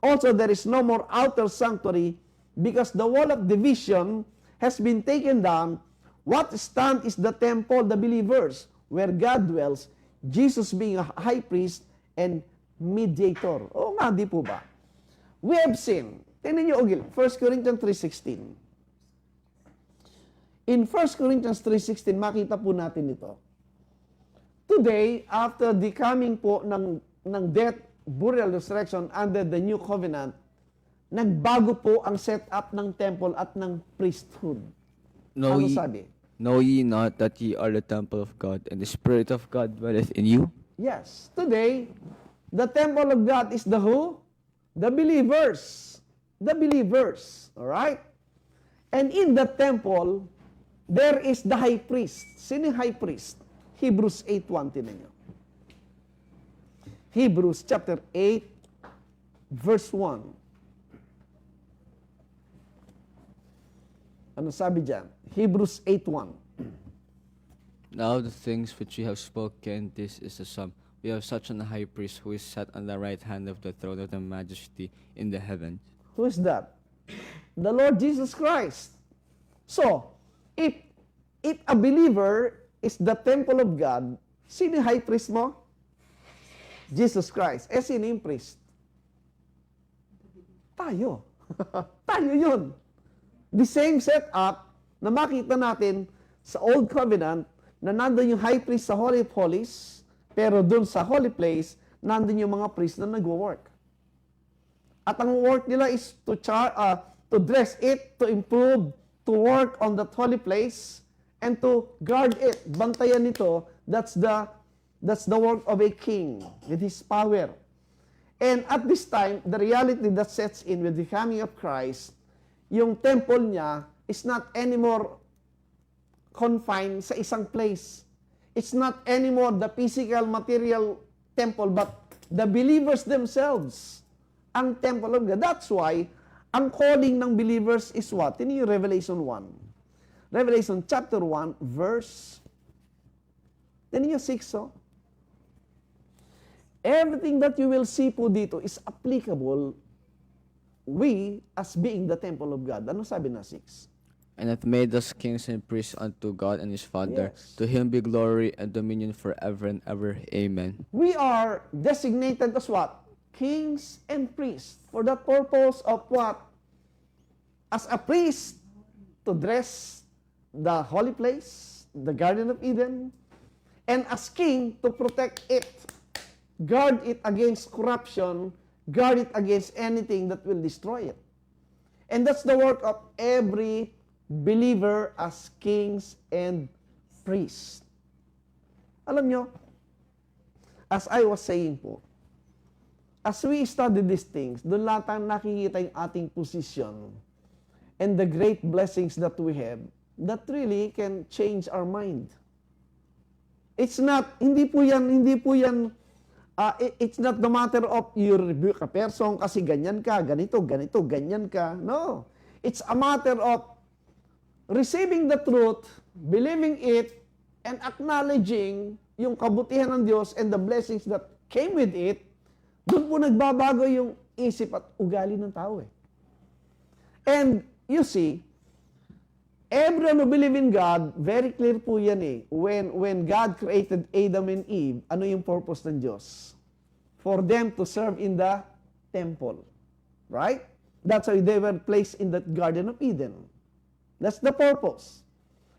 Also, there is no more outer sanctuary, because the wall of division has been taken down. What stand is the temple, the believers, where God dwells, Jesus being a high priest and mediator. O nga, di po ba? We have seen, tingnan niyo, 1 Corinthians 3:16. In 1 Corinthians 3:16, makita po natin ito. Today, after the coming po ng death, burial, resurrection under the new covenant, nagbago po ang setup ng temple at ng priesthood. Know Ano ye, sabi? know ye not that ye are the temple of God, and the Spirit of God dwelleth in you? Yes. Today, the temple of God is the who? The believers. The believers. Alright? And in the temple, there is the high priest. Sino yung high priest? Hebrews 8:1, tinan nyo. Hebrews chapter 8, verse 1. Ano sabi dyan? Hebrews 8:1. Now the things which ye have spoken, this is the sum. We have such an high priest who is sat on the right hand of the throne of the majesty in the heavens. Who is that? The Lord Jesus Christ. So, if a believer is the temple of God, sino yung high priest mo? Jesus Christ. Sino yung priest? Tayo. Tayo yun. The same setup na makita natin sa Old Covenant na nandun yung high priest sa Holy of Holies, pero dun sa Holy Place, nandun yung mga priest na nagwo-work. At ang work nila is to dress it, to improve, to work on that holy place, and to guard it. Bantayan nito, that's the work of a king with his power. And at this time, the reality that sets in with the coming of Christ, yung temple niya is not anymore confined sa isang place. It's not anymore the physical, material temple, but the believers themselves ang temple of God. That's why, ang calling ng believers is what? Ini yung Revelation 1. Revelation chapter 1, verse, tinin niyo 6, oh. Everything that you will see po dito is applicable we as being the temple of God. Ano sabi na 6? And hath made us kings and priests unto God and his Father. Yes. To him be glory and dominion forever and ever. Amen. We are designated as what? Kings and priests. For the purpose of what? As a priest, to dress the holy place, the Garden of Eden, and as king, to protect it, guard it against corruption, guard it against anything that will destroy it. And that's the work of every believer as kings and priests. Alam nyo, as I was saying po, as we study these things, doon lang tayo nakikita yung ating position and the great blessings that we have that really can change our mind. It's not, it's not the matter of you rebuke a person kasi ganyan ka, ganito, ganyan ka. No. It's a matter of receiving the truth, believing it, and acknowledging yung kabutihan ng Diyos and the blessings that came with it. Doon po nagbabago yung isip at ugali ng tao eh. And you see, everyone who believe in God, very clear po yan eh. When God created Adam and Eve, ano yung purpose ng Diyos? For them to serve in the temple. Right? That's why they were placed in that Garden of Eden. That's the purpose.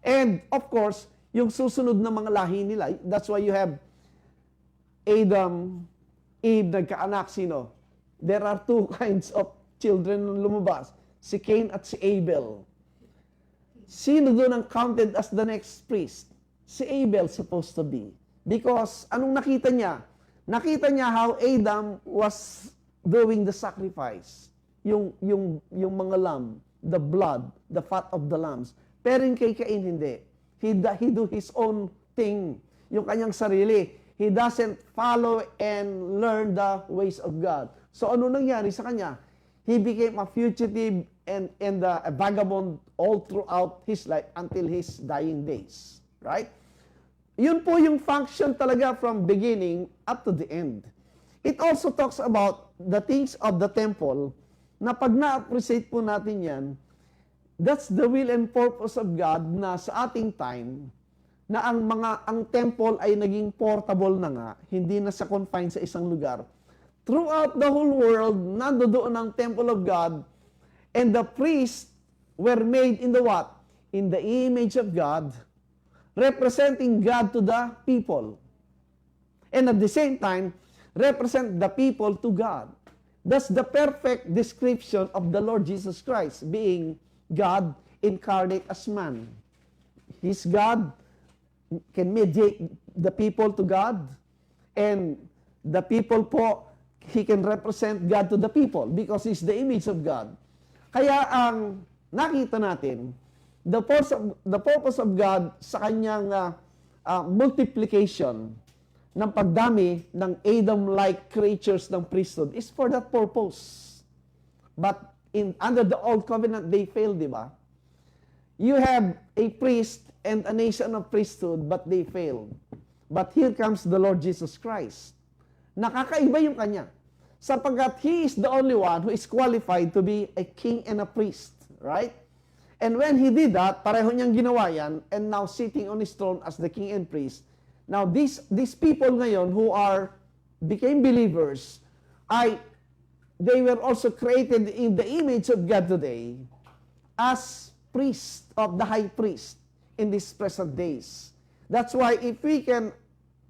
And of course, yung susunod na mga lahi nila, that's why you have Adam, Eve, nagkaanak, sino? There are two kinds of children na lumabas. Si Cain at si Abel. Sino doon ang counted as the next priest? Si Abel supposed to be. Because, anong nakita niya? Nakita niya how Adam was doing the sacrifice. Yung mga lamb, the blood, the fat of the lambs. Pero yung kay Cain, hindi. He do his own thing. Yung kanyang sarili. He doesn't follow and learn the ways of God. So ano nangyari sa kanya? He became a fugitive and a vagabond all throughout his life until his dying days. Right? Yun po yung function talaga from beginning up to the end. It also talks about the things of the temple na pag na-appreciate po natin yan, that's the will and purpose of God na sa ating time na ang temple ay naging portable na nga, hindi na sa confined sa isang lugar. Throughout the whole world, nandoon ang temple of God, and the priests were made in the what? In the image of God, representing God to the people. And at the same time, represent the people to God. That's the perfect description of the Lord Jesus Christ, being God incarnate as man. He's God, can mediate the people to God, and the people po, He can represent God to the people because He's the image of God. Kaya ang nakita natin, the purpose of God sa kanyang multiplication ng pagdami ng Adam-like creatures ng priesthood is for that purpose. But under the Old Covenant, they failed, di ba? You have a priest and a nation of priesthood, but they failed. But here comes the Lord Jesus Christ. Nakakaiba yung kanya. Sapagkat He is the only one who is qualified to be a king and a priest. Right? And when he did that, pareho niyang ginawa yan, and now sitting on his throne as the king and priest. Now, these people ngayon who became believers, they were also created in the image of God today as priest of the high priest in these present days. That's why if we can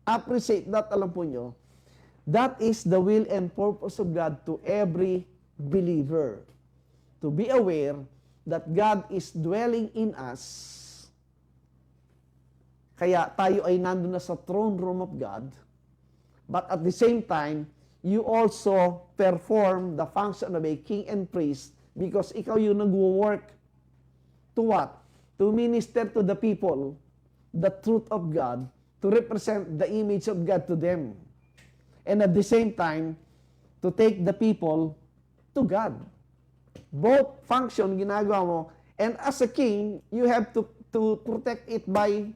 appreciate that, alam po nyo, that is the will and purpose of God to every believer. To be aware that God is dwelling in us. Kaya tayo ay nandun na sa throne room of God. But at the same time, you also perform the function of a king and priest because ikaw yung nag-work to what? To minister to the people the truth of God, to represent the image of God to them. And at the same time, to take the people to God. Both function ginagawa mo, and as a king, you have to protect it by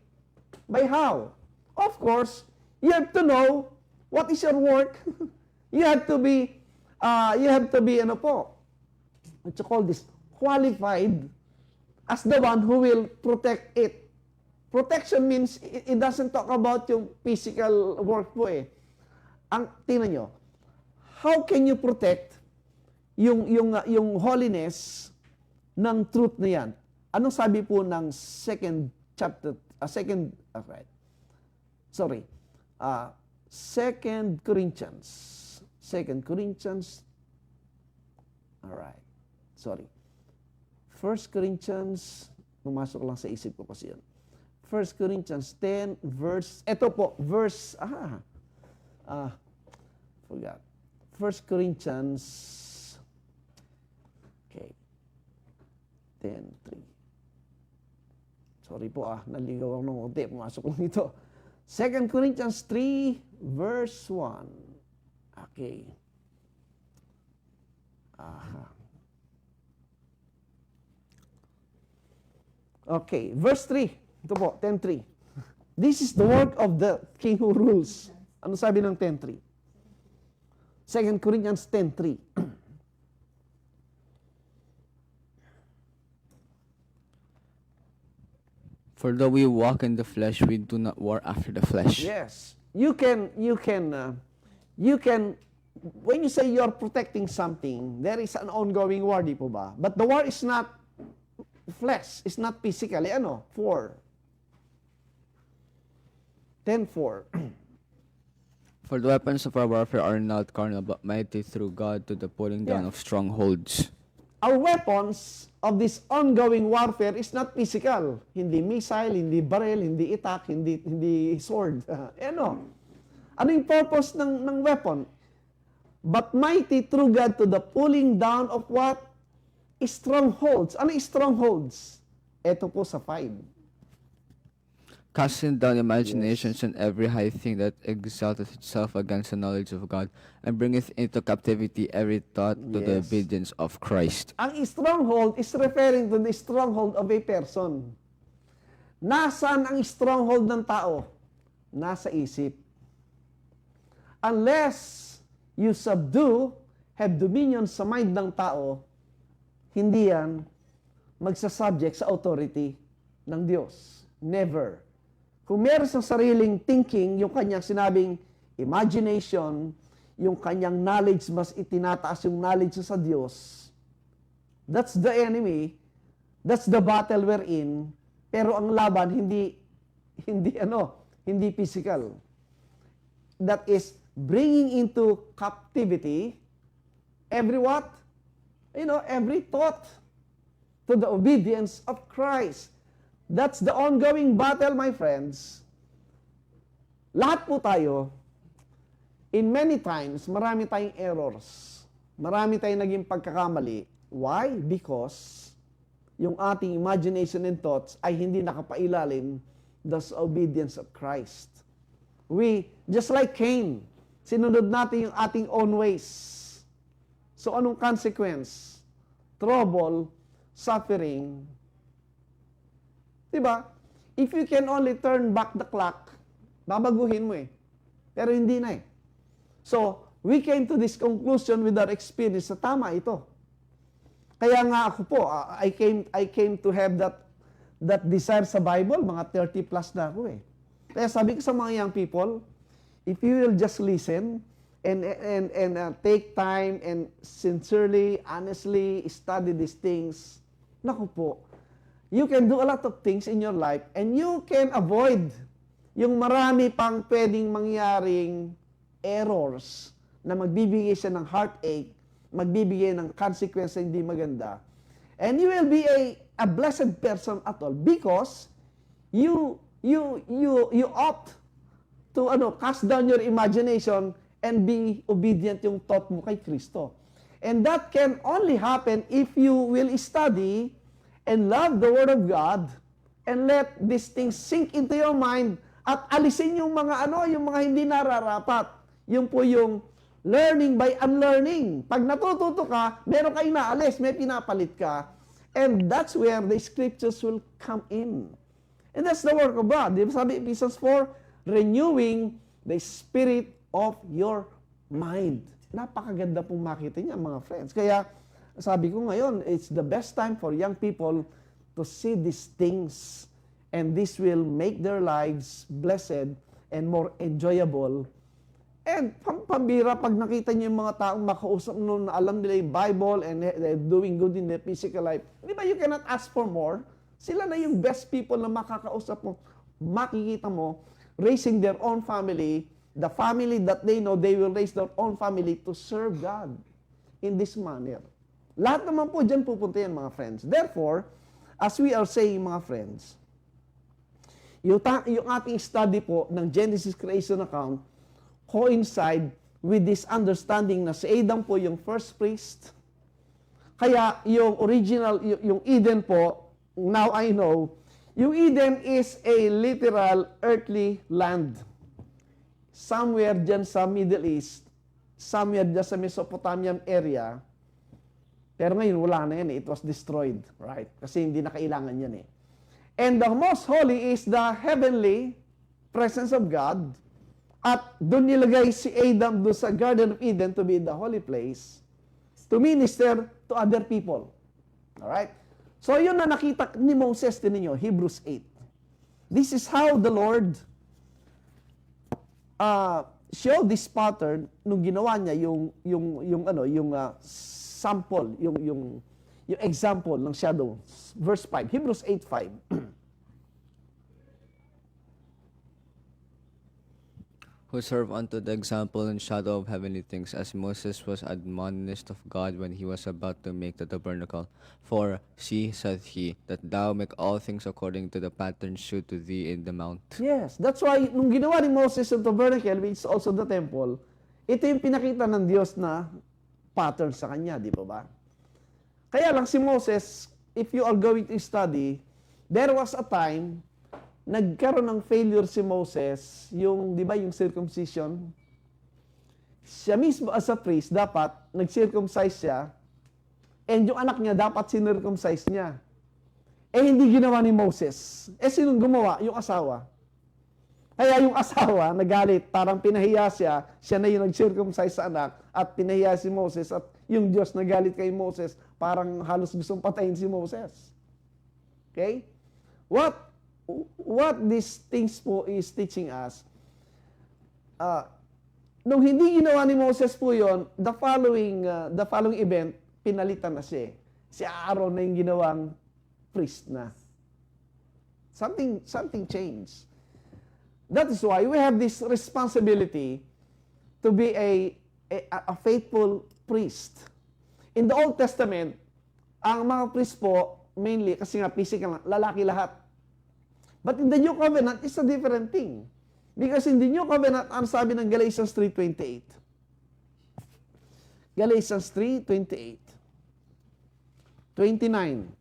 how? Of course, you have to know what is your work. You have to be ano po, what you call this, qualified as the one who will protect it. Protection means, it doesn't talk about yung physical work po eh. Tingnan nyo, how can you protect yung holiness ng truth na yan? Anong sabi po ng second Corinthians, First Corinthians, pumasok lang sa isip ko kasi yun. 1 Corinthians 10, forgot. 1 Corinthians, okay, 10:3. Sorry po naligaw ako ng konti, pumasok lang ito. 2 Corinthians 3, verse 1. Okay. Okay, verse 3. Ito po, 10:3. This is the work of the king who rules. Ano sabi ng 10:3? 2 Corinthians 10:3. For though we walk in the flesh, we do not war after the flesh. Yes. You can, when you say you're protecting something, there is an ongoing war, di po ba? But the war is not flesh, it's not physically, 4. 10:4. For the weapons of our warfare are not carnal, but mighty through God to the pulling down of strongholds. Our weapons of this ongoing warfare is not physical. Hindi missile, hindi barrel, hindi itak, hindi sword. Ano yung purpose ng weapon? But mighty through God to the pulling down of what? Strongholds. Ano yung strongholds? Ito po sa 5. Casting down imaginations and every high thing that exalteth itself against the knowledge of God, and bringeth into captivity every thought to the obedience of Christ. Ang stronghold is referring to the stronghold of a person. Nasaan ang stronghold ng tao? Nasa isip. Unless you have dominion sa mind ng tao, hindi yan magsasubject sa authority ng Diyos. Never. Kung meron sa sariling thinking, yung kanyang sinabing imagination, yung kanyang knowledge, mas itinataas yung knowledge sa Diyos, that's the enemy, that's the battle we're in, pero ang laban, hindi physical. That is bringing into captivity every what? Every thought to the obedience of Christ. That's the ongoing battle, my friends. Lahat po tayo, in many times, marami tayong errors. Marami tayong naging pagkakamali. Why? Because yung ating imagination and thoughts ay hindi nakapailalim sa obedience of Christ. Just like Cain, sinunod natin yung ating own ways. So anong consequence? Trouble, suffering. Diba? If you can only turn back the clock, babaguhin mo eh. Pero hindi na eh. So, we came to this conclusion with our experience sa tama ito. Kaya nga ako po, I came to have that desire sa Bible, mga 30 plus na ako eh. Kaya sabi ko sa mga young people, if you will just listen and take time and sincerely, honestly study these things, naku po, you can do a lot of things in your life and you can avoid yung marami pang pwedeng mangyaring errors na magbibigay siya ng heartache, magbibigay ng consequence na hindi maganda. And you will be a blessed person at all because you opt to cast down your imagination and be obedient yung thought mo kay Kristo. And that can only happen if you will study and love the Word of God and let these things sink into your mind at alisin yung mga yung mga hindi nararapat. Yung po yung learning by unlearning. Pag natututo ka, meron ka inaalis, may pinapalit ka. And that's where the scriptures will come in. And that's the work of God. Di ba sabi Ephesians 4, renewing the spirit of your mind. Napakaganda pong makita niya, mga friends. Kaya sabi ko ngayon, it's the best time for young people to see these things. And this will make their lives blessed and more enjoyable. And pambira, pag nakita niyo yung mga taong makausap noon na alam nila yung Bible and they're doing good in their physical life, di ba you cannot ask for more? Sila na yung best people na makakausap mo, makikita mo, raising their own family, the family that they know, they will raise their own family to serve God in this manner. Lahat naman po dyan pupunta yan, mga friends. Therefore, as we are saying, mga friends, yung ating study po ng Genesis creation account coincide with this understanding na si Adam po yung first priest. Kaya yung original, yung Eden po, now I know, yung Eden is a literal earthly land. Somewhere dyan sa Middle East, somewhere dyan sa Mesopotamian area, pero ngayon wala na yan eh. It was destroyed, right? Kasi hindi na kailangan yan eh. And the most holy is the heavenly presence of God. At doon nilagay si Adam doon sa Garden of Eden to be the holy place to minister to other people. Alright? So yun na nakita ni Moses din ninyo, Hebrews 8. This is how the Lord showed this pattern nung ginawa niya yung sample, yung example ng shadow. Verse 5, Hebrews 8:5. Who serve unto the example and shadow of heavenly things, as Moses was admonished of God when he was about to make the tabernacle. For, see, saith he, that thou make all things according to the pattern shewed to thee in the mount. Yes, that's why nung ginawa ni Moses yung tabernacle, which is also the temple, ito yung pinakita ng Diyos na pattern sa kanya, di ba? Kaya lang si Moses, if you are going to study, there was a time nagkaroon ng failure si Moses, yung, di ba, yung circumcision. Siya mismo as a priest, dapat nag-circumcise siya, and yung anak niya, dapat sinircumcise niya. Eh, hindi ginawa ni Moses. Eh, sinong gumawa? Yung asawa. Kaya yung asawa, nagalit, parang pinahiya siya, siya na yung nag-circumcise sa anak, at pinahiya si Moses, at yung Diyos nagalit kay Moses, parang halos gustong patayin si Moses. Okay? What these things po is teaching us, nung hindi ginawa ni Moses po yon, the following event, pinalitan na siya. Si Aaron na yung ginawang priest na. Something changed. That is why we have this responsibility to be a faithful priest. In the Old Testament, ang mga priest po, mainly, kasi nga physical, lalaki lahat. But in the New Covenant, it's a different thing. Because in the New Covenant, ang sabi ng Galatians 3:28. Galatians 3:28. 29.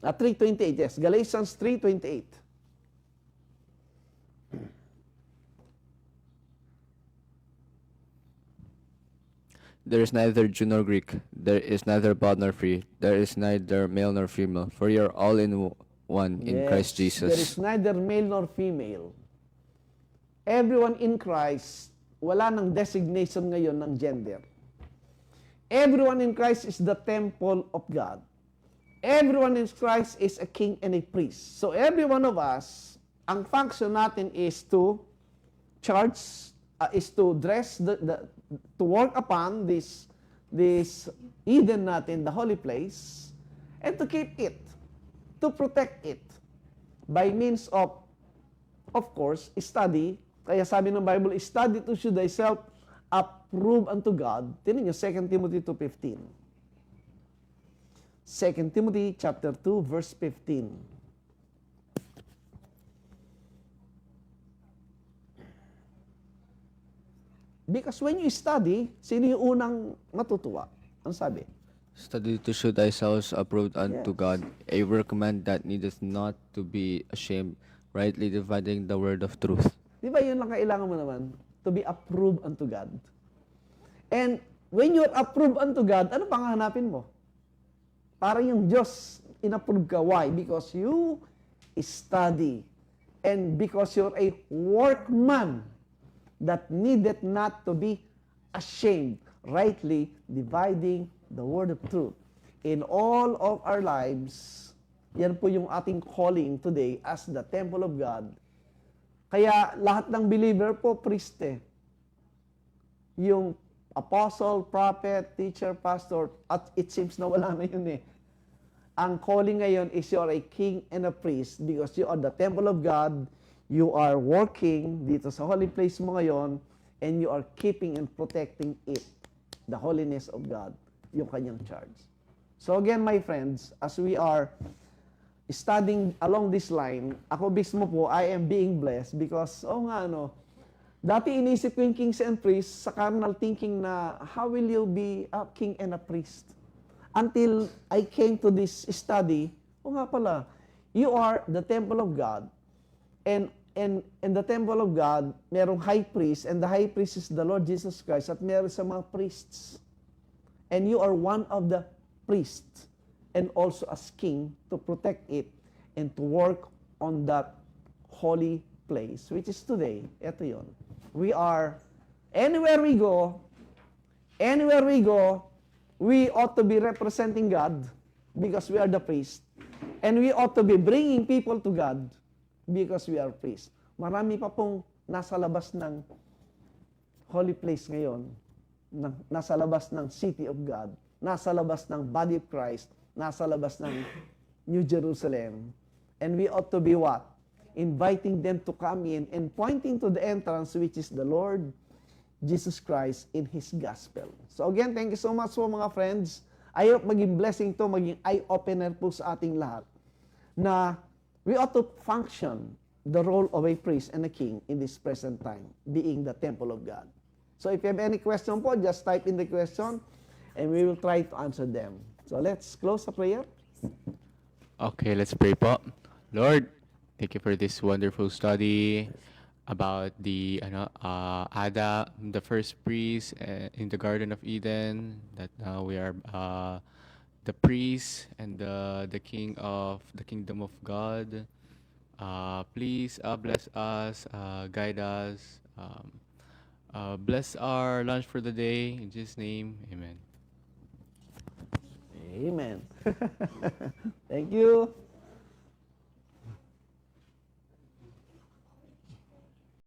At 3:28, yes. Galatians 3:28. There is neither Jew nor Greek, there is neither bond nor free, there is neither male nor female, for you are all in one in Christ Jesus. There is neither male nor female. Everyone in Christ wala nang designation ngayon ng gender. Everyone in Christ is the temple of God. Everyone in Christ is a king and a priest. So every one of us, ang function natin is to charge, is to dress, to work upon this Eden natin, the holy place, and to keep it, to protect it, by means of course, study. Kaya sabi ng Bible, study to show thyself approved unto God. Tingnan niyo, 2 Timothy 2:15. 2 Timothy chapter 2, verse 15. Because when you study, sino yung unang matutuwa? Ang sabi? Study to show thyself approved unto Yes. God, a workman that needeth not to be ashamed, rightly dividing the word of truth. Di ba yun lang kailangan mo naman? To be approved unto God. And when you're approved unto God, ano pang hahanapin mo? Parang yung Diyos, inapprove ka. Why? Because you study. And because you're a workman that needed not to be ashamed, rightly dividing the word of truth. In all of our lives, yan po yung ating calling today as the temple of God. Kaya lahat ng believer po, priest eh. Yung apostle, prophet, teacher, pastor, at it seems na wala na yun eh. Ang calling ngayon is you are a king and a priest because you are the temple of God. You are working dito sa holy place mo ngayon and you are keeping and protecting it, the holiness of God, yung kanyang charge. So again, my friends, as we are studying along this line, ako mismo po, I am being blessed because, dati inisip ko yung kings and priests sa carnal thinking na, how will you be a king and a priest? Until I came to this study, you are the temple of God. And the temple of God, merong high priest, and the high priest is the Lord Jesus Christ, at meron sa mga priests. And you are one of the priests, and also as king, to protect it, and to work on that holy place, which is today. Ito yun. We are, anywhere we go, we ought to be representing God, because we are the priest. And we ought to be bringing people to God, because we are priests. Marami pa pong nasa labas ng holy place ngayon, nasa labas ng city of God, nasa labas ng body of Christ, nasa labas ng New Jerusalem. And we ought to be what? Inviting them to come in and pointing to the entrance, which is the Lord Jesus Christ in His gospel. So again, thank you so much po mga friends. I hope maging blessing to, maging eye-opener po sa ating lahat na we ought to function the role of a priest and a king in this present time, being the temple of God. So if you have any question po, just type in the question and we will try to answer them. So let's close the prayer. Okay, let's pray po. Lord, thank you for this wonderful study about the Adam, the first priest in the Garden of Eden, that now we are the priest and the king of the kingdom of God. Please bless us, guide us, bless our lunch for the day. In Jesus' name, amen. Amen. Thank you.